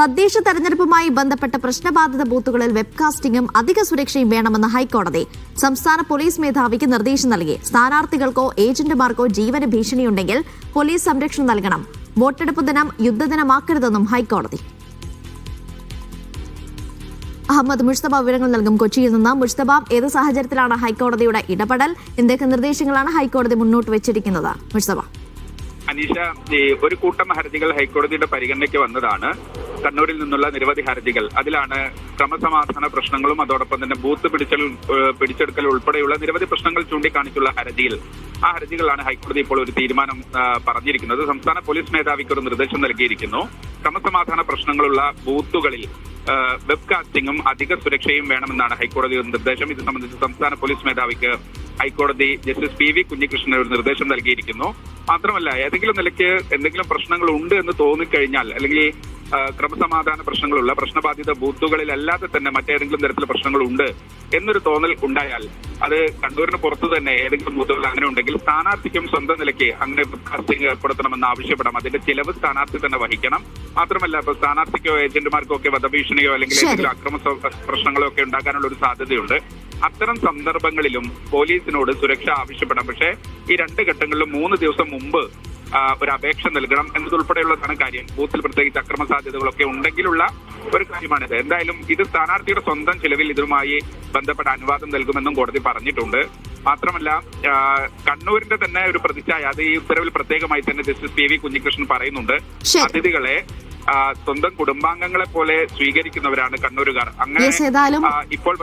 തദ്ദേശ തെരഞ്ഞെടുപ്പുമായി ബന്ധപ്പെട്ട പ്രശ്നബാധിത ബൂത്തുകളിൽ വെബ്കാസ്റ്റിംഗും അധിക സുരക്ഷയും വേണമെന്ന് ഹൈക്കോടതി സംസ്ഥാന പോലീസ് മേധാവിക്ക് നിർദ്ദേശം നൽകി. സ്ഥാനാർത്ഥികൾക്കോ ഏജന്റുമാർക്കോ ജീവന് ഭീഷണിയുണ്ടെങ്കിൽ പോലീസ് സംരക്ഷണം നൽകണം. വോട്ടെടുപ്പ് ദിനം യുദ്ധദിനമാക്കരുതെന്നും ഹൈക്കോടതി. അഹമ്മദ് മുസ്തഫ വിവരങ്ങൾ നൽകും കൊച്ചിയിൽ നിന്ന്. മുസ്തഫ, ഏത് സാഹചര്യത്തിലാണ് ഹൈക്കോടതിയുടെ ഇടപെടൽ? എന്തൊക്കെ നിർദ്ദേശങ്ങളാണ് ഹൈക്കോടതി മുന്നോട്ട് വെച്ചിരിക്കുന്നത്? മുസ്തഫ. അനീഷ, ഒരു കൂട്ടം ഹർജികൾ ഹൈക്കോടതിയുടെ പരിഗണനയ്ക്ക് വന്നതാണ്. കണ്ണൂരിൽ നിന്നുള്ള നിരവധി ഹർജികൾ. അതിലാണ് ക്രമസമാധാന പ്രശ്നങ്ങളും അതോടൊപ്പം തന്നെ ബൂത്ത് പിടിച്ചെടുക്കൽ ഉൾപ്പെടെയുള്ള നിരവധി പ്രശ്നങ്ങൾ ചൂണ്ടിക്കാണിച്ചുള്ള ഹർജിയിൽ ആ ഹർജികളാണ് ഹൈക്കോടതി ഇപ്പോൾ ഒരു തീരുമാനം പറഞ്ഞിരിക്കുന്നത്. സംസ്ഥാന പോലീസ് മേധാവിക്ക് ഒരു നിർദ്ദേശം നൽകിയിരിക്കുന്നു. ക്രമസമാധാന പ്രശ്നങ്ങളുള്ള ബൂത്തുകളിൽ വെബ്കാസ്റ്റിംഗും അധിക സുരക്ഷയും വേണമെന്നാണ് ഹൈക്കോടതിയുടെ നിർദ്ദേശം. ഇത് സംബന്ധിച്ച് സംസ്ഥാന പോലീസ് മേധാവിക്ക് ഹൈക്കോടതി ജസ്റ്റിസ് PV കുഞ്ഞികൃഷ്ണൻ ഒരു നിർദ്ദേശം നൽകിയിരിക്കുന്നു. മാത്രമല്ല, ഏതെങ്കിലും നിലയ്ക്ക് എന്തെങ്കിലും പ്രശ്നങ്ങൾ ഉണ്ട് എന്ന് തോന്നിക്കഴിഞ്ഞാൽ, അല്ലെങ്കിൽ ക്രമസമാധാന പ്രശ്നങ്ങളുള്ള പ്രശ്നബാധിത ബൂത്തുകളിലല്ലാതെ തന്നെ മറ്റേതെങ്കിലും തരത്തിലുള്ള പ്രശ്നങ്ങൾ ഉണ്ട് എന്നൊരു തോന്നൽ ഉണ്ടായാൽ അത് കണ്ണൂരിന് പുറത്തു തന്നെ ഏതെങ്കിലും ബൂത്തുകൾ അങ്ങനെ ഉണ്ടെങ്കിൽ സ്ഥാനാർത്ഥിക്കും സ്വന്തം നിലയ്ക്ക് അങ്ങനെ വെബ്കാസ്റ്റിംഗ് ഏർപ്പെടുത്തണമെന്ന് ആവശ്യപ്പെടാം. അതിന്റെ ചിലവ് സ്ഥാനാർത്ഥി തന്നെ വഹിക്കണം. മാത്രമല്ല, ഇപ്പൊ സ്ഥാനാർത്ഥിക്കോ ഏജന്റുമാർക്കോ ഒക്കെ വധഭീഷണിയോ അല്ലെങ്കിൽ ഏതെങ്കിലും അക്രമ പ്രശ്നങ്ങളോ ഒക്കെ ഉണ്ടാകാനുള്ള ഒരു സാധ്യതയുണ്ട്. അത്തരം സന്ദർഭങ്ങളിലും പോലീസിനോട് സുരക്ഷ ആവശ്യപ്പെടാം. പക്ഷേ ഈ 2 ഘട്ടങ്ങളിലും 3 ദിവസം മുമ്പ് ഒരു അപേക്ഷ നൽകണം എന്നതുൾപ്പെടെയുള്ളതാണ് കാര്യം. ബൂത്തിൽ പ്രത്യേകിച്ച് അക്രമ സാധ്യതകളൊക്കെ ഉണ്ടെങ്കിലുള്ള ഒരു കാര്യമാണിത്. എന്തായാലും ഇത് സ്ഥാനാർത്ഥിയുടെ സ്വന്തം ചിലവിൽ ഇതുമായി ബന്ധപ്പെട്ട അനുവാദം നൽകുമെന്നും കോടതി പറഞ്ഞിട്ടുണ്ട്. മാത്രമല്ല, കണ്ണൂരിന്റെ തന്നെ ഒരു പ്രതിച്ഛായ അത് ഈ ഉത്തരവിൽ പ്രത്യേകമായി തന്നെ ജസ്റ്റിസ് PV കുഞ്ഞികൃഷ്ണൻ പറയുന്നുണ്ട്. അതിഥികളെ സ്വന്തം കുടുംബാംഗങ്ങളെ പോലെ സ്വീകരിക്കുന്നവരാണ് കണ്ണൂരുകാർ. അങ്ങനെ ഇപ്പോൾ